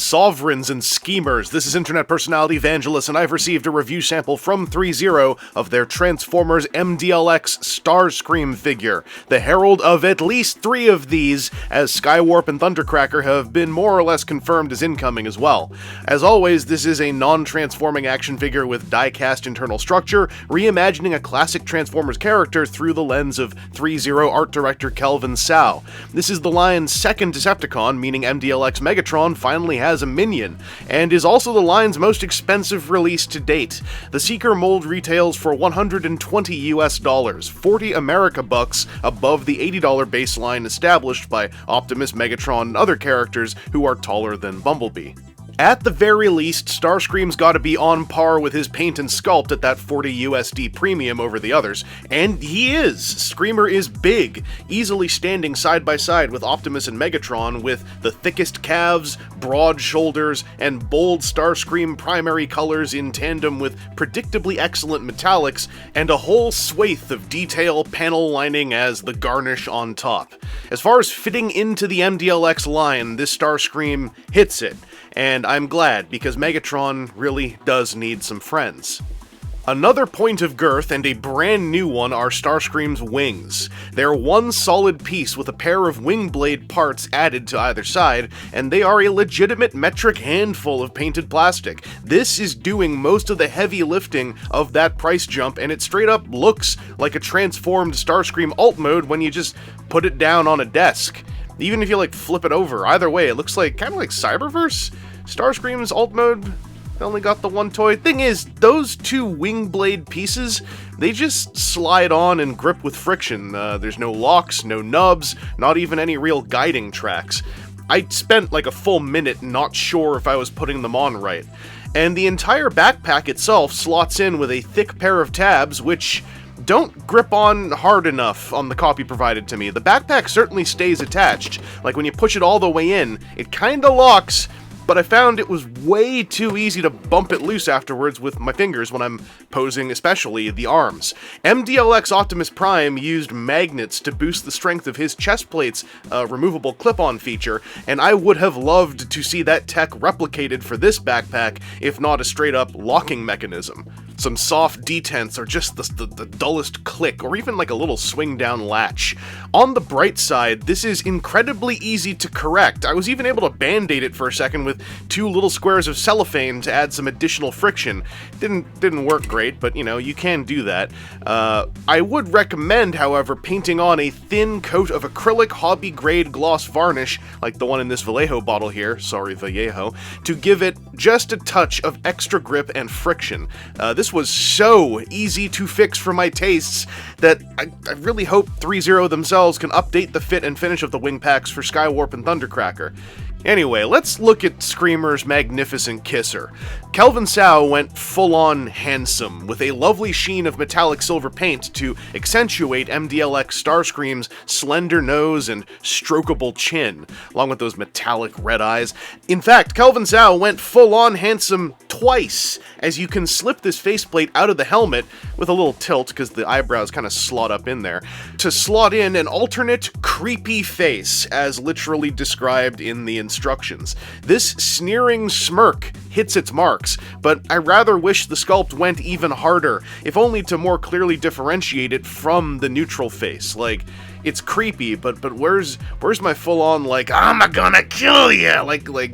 sovereigns and schemers, this is internet personality Vangelus, and I've received a review sample from ThreeZero of their Transformers MDLX Starscream figure, the herald of at least 3 of these, as Skywarp and Thundercracker have been more or less confirmed as incoming as well. As always, this is a non-transforming action figure with die-cast internal structure, reimagining a classic Transformers character through the lens of ThreeZero art director Kelvin Tsao. This is the line's second Decepticon, meaning MDLX Megatron finally has a minion, and is also the line's most expensive release to date. The Seeker mold retails for $120 US, 40 America bucks above the $80 baseline established by Optimus, Megatron, and other characters who are taller than Bumblebee. At the very least, Starscream's gotta be on par with his paint and sculpt at that 40 USD premium over the others, and he is! Screamer is big, easily standing side by side with Optimus and Megatron with the thickest calves, broad shoulders, and bold Starscream primary colors in tandem with predictably excellent metallics, and a whole swathe of detail panel lining as the garnish on top. As far as fitting into the MDLX line, this Starscream hits it. And I'm glad, because Megatron really does need some friends. Another point of girth, and a brand new one, are Starscream's wings. They're one solid piece with a pair of wing blade parts added to either side, and they are a legitimate metric handful of painted plastic. This is doing most of the heavy lifting of that price jump, and it straight up looks like a transformed Starscream alt mode when you just put it down on a desk. Even if you flip it over, either way, it looks kind of like Cyberverse. Starscream's alt mode only got the one toy. Thing is, those 2 wing blade pieces, they just slide on and grip with friction. There's no locks, no nubs, not even any real guiding tracks. I spent a full minute not sure if I was putting them on right. And the entire backpack itself slots in with a thick pair of tabs, which don't grip on hard enough on the copy provided to me. The backpack certainly stays attached. When you push it all the way in, it kinda locks, but I found it was way too easy to bump it loose afterwards with my fingers when I'm posing, especially the arms. MDLX Optimus Prime used magnets to boost the strength of his chest plate's removable clip-on feature, and I would have loved to see that tech replicated for this backpack, if not a straight-up locking mechanism. Some soft detents or just the dullest click, or even a little swing down latch. On the bright side, this is incredibly easy to correct. I was even able to band-aid it for a second with 2 little squares of cellophane to add some additional friction. Didn't work great, but you can do that. I would recommend, however, painting on a thin coat of acrylic hobby-grade gloss varnish, like the one in this Vallejo bottle here, sorry Vallejo, to give it just a touch of extra grip and friction. This was so easy to fix for my tastes that I really hope ThreeZero themselves can update the fit and finish of the wing packs for Skywarp and Thundercracker. Anyway, let's look at Screamer's magnificent kisser. Kelvin Tsao went full-on handsome, with a lovely sheen of metallic silver paint to accentuate MDLX Starscream's slender nose and strokable chin, along with those metallic red eyes. In fact, Kelvin Tsao went full-on handsome twice, as you can slip this faceplate out of the helmet, with a little tilt, because the eyebrows kind of slot up in there, to slot in an alternate creepy face, as literally described in the instructions. This sneering smirk hits its marks, but I rather wish the sculpt went even harder, if only to more clearly differentiate it from the neutral face. It's creepy, but where's my full-on, I'm gonna kill ya,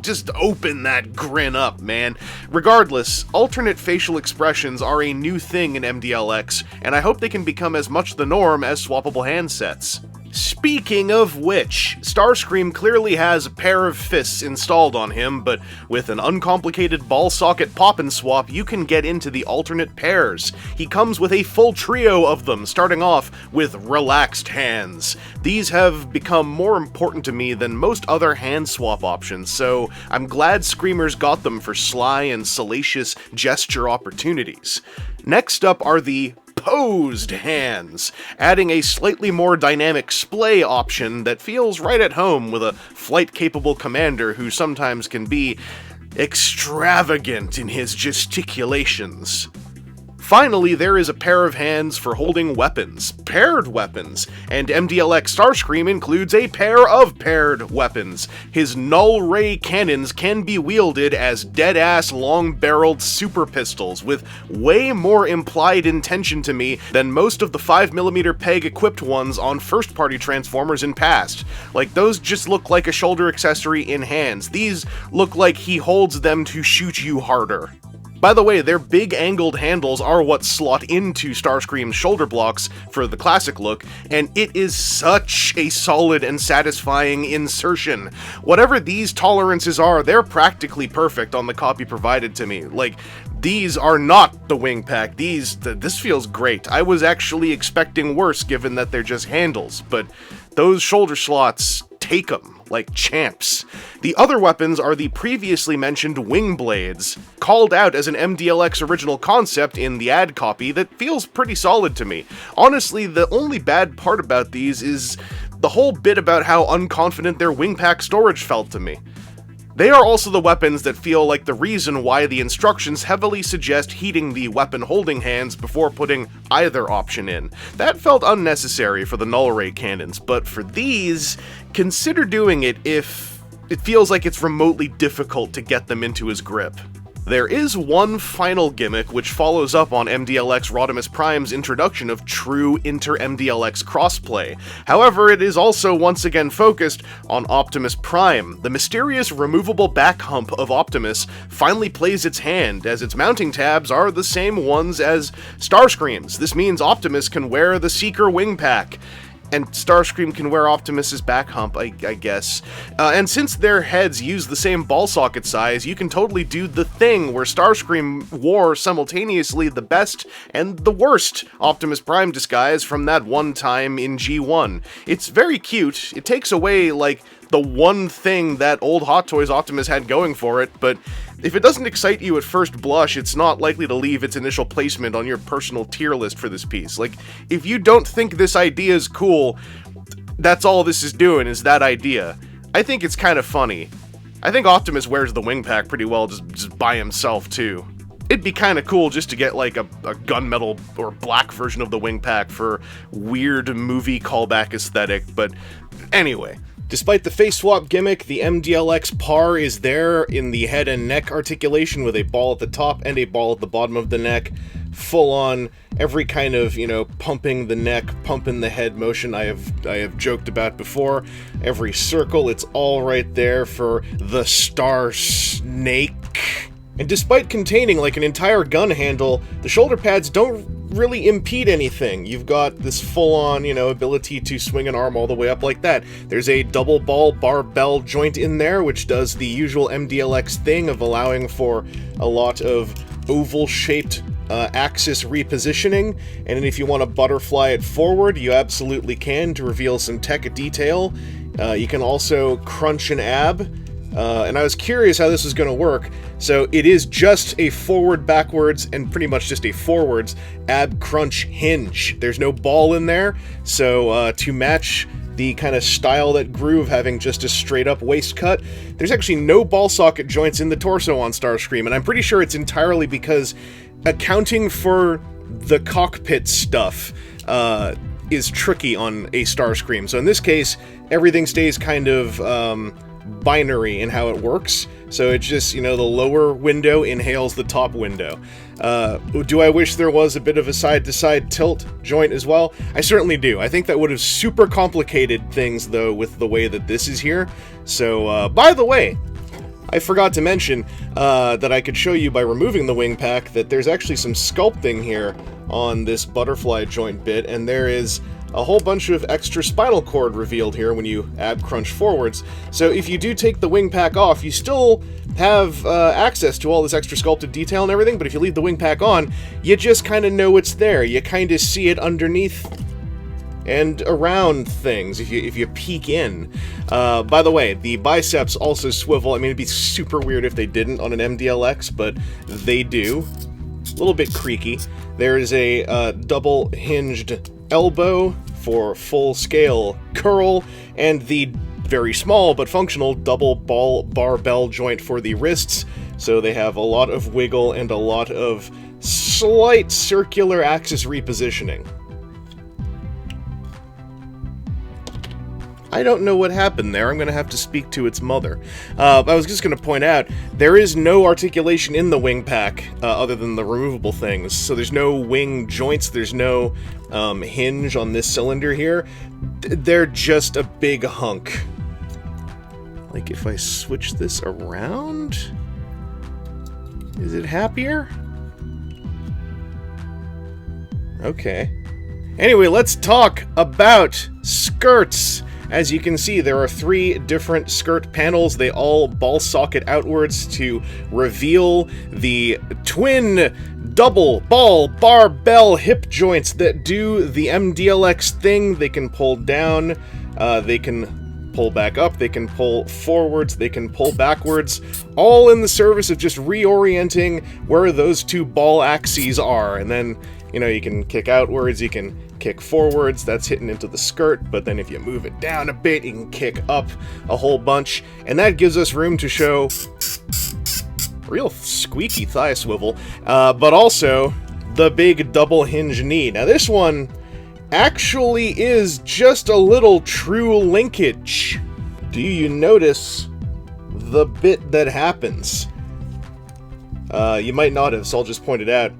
just open that grin up, man. Regardless, alternate facial expressions are a new thing in MDLX, and I hope they can become as much the norm as swappable handsets. Speaking of which, Starscream clearly has a pair of fists installed on him, but with an uncomplicated ball socket pop and swap, you can get into the alternate pairs. He comes with a full trio of them, starting off with relaxed hands. These have become more important to me than most other hand swap options, so I'm glad Screamer's got them for sly and salacious gesture opportunities. Next up are the posed hands, adding a slightly more dynamic splay option that feels right at home with a flight-capable commander who sometimes can be extravagant in his gesticulations. Finally, there is a pair of hands for holding weapons, paired weapons, and MDLX Starscream includes a pair of paired weapons. His null ray cannons can be wielded as dead-ass long-barreled super pistols, with way more implied intention to me than most of the 5mm peg-equipped ones on first-party Transformers in past. Like, those just look like a shoulder accessory in hands. These look like he holds them to shoot you harder. By the way, their big angled handles are what slot into Starscream's shoulder blocks for the classic look, and it is such a solid and satisfying insertion. Whatever these tolerances are, they're practically perfect on the copy provided to me. Like, these are not the wing pack. This feels great. I was actually expecting worse given that they're just handles, but those shoulder slots take them like champs. The other weapons are the previously mentioned wing blades, called out as an MDLX original concept in the ad copy that feels pretty solid to me. Honestly, the only bad part about these is the whole bit about how unconfident their wing pack storage felt to me. They are also the weapons that feel like the reason why the instructions heavily suggest heating the weapon holding hands before putting either option in. That felt unnecessary for the null ray cannons, but for these, consider doing it if it feels like it's remotely difficult to get them into his grip. There is one final gimmick which follows up on MDLX Rodimus Prime's introduction of true inter-MDLX crossplay. However, it is also once again focused on Optimus Prime. The mysterious removable back hump of Optimus finally plays its hand, as its mounting tabs are the same ones as Starscream's. This means Optimus can wear the Seeker wing pack. And Starscream can wear Optimus's back hump, I guess. And since their heads use the same ball socket size, you can totally do the thing where Starscream wore simultaneously the best and the worst Optimus Prime disguise from that one time in G1. It's very cute. It takes away, like, the one thing that old Hot Toys Optimus had going for it, but if it doesn't excite you at first blush, it's not likely to leave its initial placement on your personal tier list for this piece. Like, if you don't think this idea is cool, that's all this is doing, is that idea. I think it's kind of funny. I think Optimus wears the wing pack pretty well just by himself, too. It'd be kind of cool just to get, like, a gunmetal or black version of the wing pack for weird movie callback aesthetic, but anyway. Despite the face swap gimmick, the MDLX par is there in the head and neck articulation with a ball at the top and a ball at the bottom of the neck. Full on, every kind of, pumping the neck, pumping the head motion I have joked about before. Every circle, it's all right there for the Star Snake. And despite containing like an entire gun handle, the shoulder pads don't really impede anything. You've got this full-on, ability to swing an arm all the way up like that. There's a double ball barbell joint in there, which does the usual MDLX thing of allowing for a lot of oval-shaped axis repositioning, and if you want to butterfly it forward, you absolutely can to reveal some tech detail. You can also crunch an ab. And I was curious how this was going to work, so it is just a forward, backwards, and pretty much just a forwards ab crunch hinge. There's no ball in there, so to match the kind of style that groove having just a straight-up waist cut, there's actually no ball socket joints in the torso on Starscream, and I'm pretty sure it's entirely because accounting for the cockpit stuff is tricky on a Starscream. So in this case, everything stays kind of binary in how it works, so it's just, the lower window inhales the top window. Do I wish there was a bit of a side-to-side tilt joint as well? I certainly do. I think that would have super complicated things, though, with the way that this is here. So, by the way, I forgot to mention that I could show you by removing the wing pack that there's actually some sculpting here on this butterfly joint bit, and there is a whole bunch of extra spinal cord revealed here when you ab crunch forwards. So if you do take the wing pack off, you still have access to all this extra sculpted detail and everything, but if you leave the wing pack on, you just kind of know it's there. You kind of see it underneath and around things if you peek in. By the way, the biceps also swivel. I mean, it'd be super weird if they didn't on an MDLX, but they do. A little bit creaky. There is a double hinged elbow for full-scale curl, and the very small but functional double ball barbell joint for the wrists, so they have a lot of wiggle and a lot of slight circular axis repositioning. I don't know what happened there. I'm going to have to speak to its mother. I was just going to point out, there is no articulation in the wing pack other than the removable things. So there's no wing joints, there's no hinge on this cylinder here. They're just a big hunk. Like, if I switch this around, is it happier? Okay. Anyway, let's talk about skirts. As you can see, there are 3 different skirt panels. They all ball socket outwards to reveal the twin double ball barbell hip joints that do the MDLX thing. They can pull down, they can pull back up, they can pull forwards, they can pull backwards, all in the service of just reorienting where those 2 ball axes are. And then, you know, you can kick outwards, you can kick forwards, that's hitting into the skirt, but then if you move it down a bit, you can kick up a whole bunch, and that gives us room to show real squeaky thigh swivel, but also the big double hinge knee. Now this one actually is just a little true linkage. Do you notice the bit that happens? You might not have, so I'll just point it out.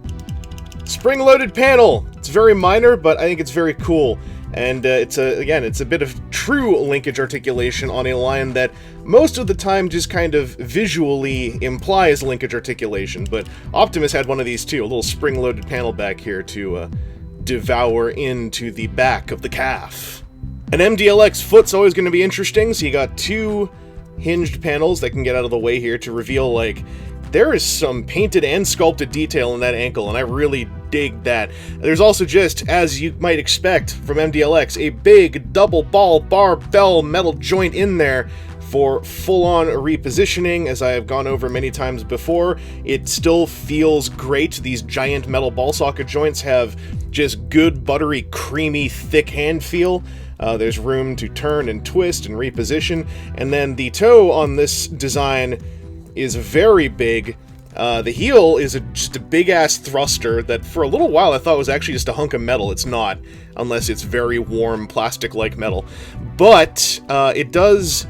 Spring-loaded panel! It's very minor, but I think it's very cool. And it's a bit of true linkage articulation on a line that most of the time just kind of visually implies linkage articulation. But Optimus had one of these too, a little spring-loaded panel back here to devour into the back of the calf. An MDLX foot's always going to be interesting, so you got 2 hinged panels that can get out of the way here to reveal, like, there is some painted and sculpted detail in that ankle, and I really dig that. There's also just, as you might expect from MDLX, a big double ball barbell metal joint in there for full-on repositioning. As I have gone over many times before, it still feels great. These giant metal ball socket joints have just good, buttery, creamy, thick hand feel. There's room to turn and twist and reposition, and then the toe on this design is very big. The heel is just a big-ass thruster that for a little while I thought was actually just a hunk of metal. It's not, unless it's very warm, plastic-like metal. But it does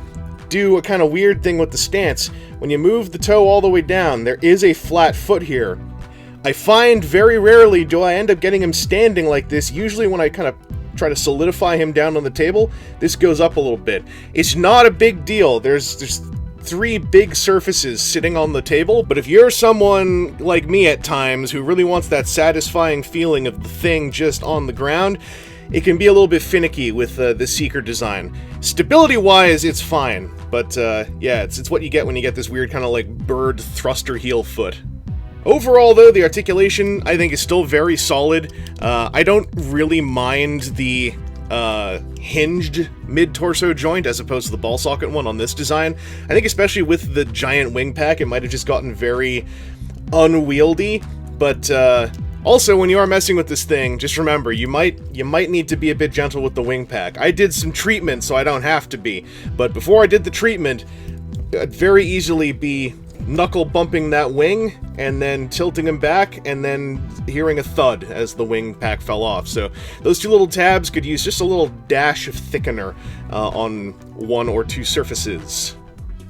do a kind of weird thing with the stance. When you move the toe all the way down, there is a flat foot here. I find very rarely do I end up getting him standing like this. Usually when I kind of try to solidify him down on the table, this goes up a little bit. It's not a big deal. There's 3 big surfaces sitting on the table, but if you're someone like me at times who really wants that satisfying feeling of the thing just on the ground, it can be a little bit finicky with the Seeker design. Stability-wise, it's fine, but yeah, it's what you get when you get this weird kind of like bird thruster heel foot. Overall, though, the articulation, I think, is still very solid. I don't really mind the hinged mid-torso joint as opposed to the ball socket one on this design. I think especially with the giant wing pack, it might have just gotten very unwieldy, but also when you are messing with this thing, just remember, you might need to be a bit gentle with the wing pack. I did some treatment, so I don't have to be, but before I did the treatment, I'd very easily be knuckle bumping that wing, and then tilting him back, and then hearing a thud as the wing pack fell off. So those 2 little tabs could use just a little dash of thickener on 1 or 2 surfaces.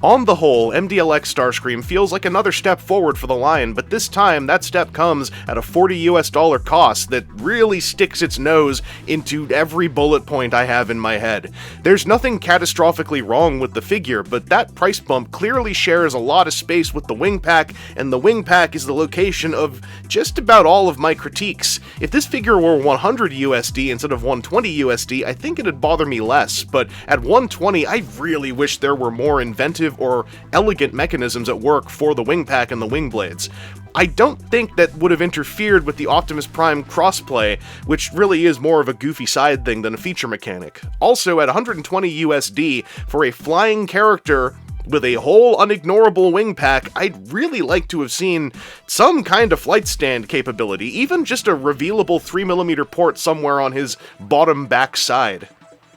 On the whole, MDLX Starscream feels like another step forward for the line, but this time that step comes at a $40 cost that really sticks its nose into every bullet point I have in my head. There's nothing catastrophically wrong with the figure, but that price bump clearly shares a lot of space with the wing pack, and the wing pack is the location of just about all of my critiques. If this figure were 100 USD instead of 120 USD, I think it'd bother me less, but at 120, I really wish there were more inventive or elegant mechanisms at work for the wing pack and the wing blades. I don't think that would have interfered with the Optimus Prime crossplay, which really is more of a goofy side thing than a feature mechanic. Also, at 120 USD, for a flying character with a whole unignorable wing pack, I'd really like to have seen some kind of flight stand capability, even just a revealable 3mm port somewhere on his bottom back side.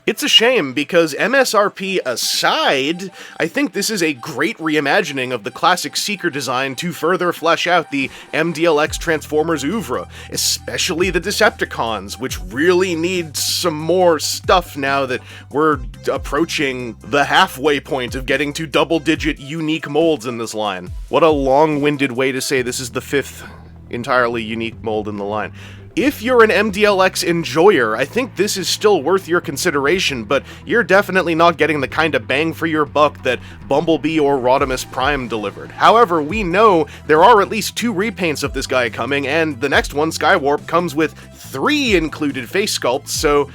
It's a shame, because MSRP aside, I think this is a great reimagining of the classic Seeker design to further flesh out the MDLX Transformers oeuvre, especially the Decepticons, which really need some more stuff now that we're approaching the halfway point of getting to double-digit unique molds in this line. What a long-winded way to say this is the 5th entirely unique mold in the line. If you're an MDLX enjoyer, I think this is still worth your consideration, but you're definitely not getting the kind of bang for your buck that Bumblebee or Rodimus Prime delivered. However, we know there are at least 2 repaints of this guy coming, and the next one, Skywarp, comes with 3 included face sculpts, so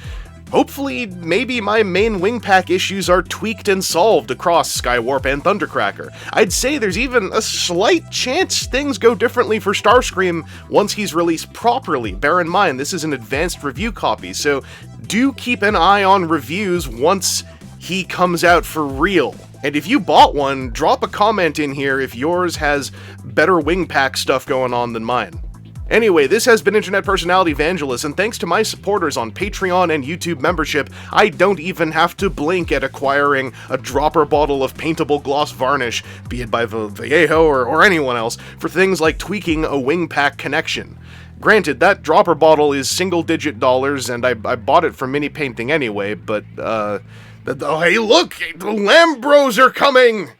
hopefully, maybe my main wingpack issues are tweaked and solved across Skywarp and Thundercracker. I'd say there's even a slight chance things go differently for Starscream once he's released properly. Bear in mind, this is an advanced review copy, so do keep an eye on reviews once he comes out for real. And if you bought one, drop a comment in here if yours has better wingpack stuff going on than mine. Anyway, this has been Internet Personality Vangelus, and thanks to my supporters on Patreon and YouTube membership, I don't even have to blink at acquiring a dropper bottle of paintable gloss varnish, be it by Vallejo or anyone else, for things like tweaking a wingpack connection. Granted, that dropper bottle is single-digit dollars, and I bought it for mini painting anyway, but, hey look! The Lambros are coming!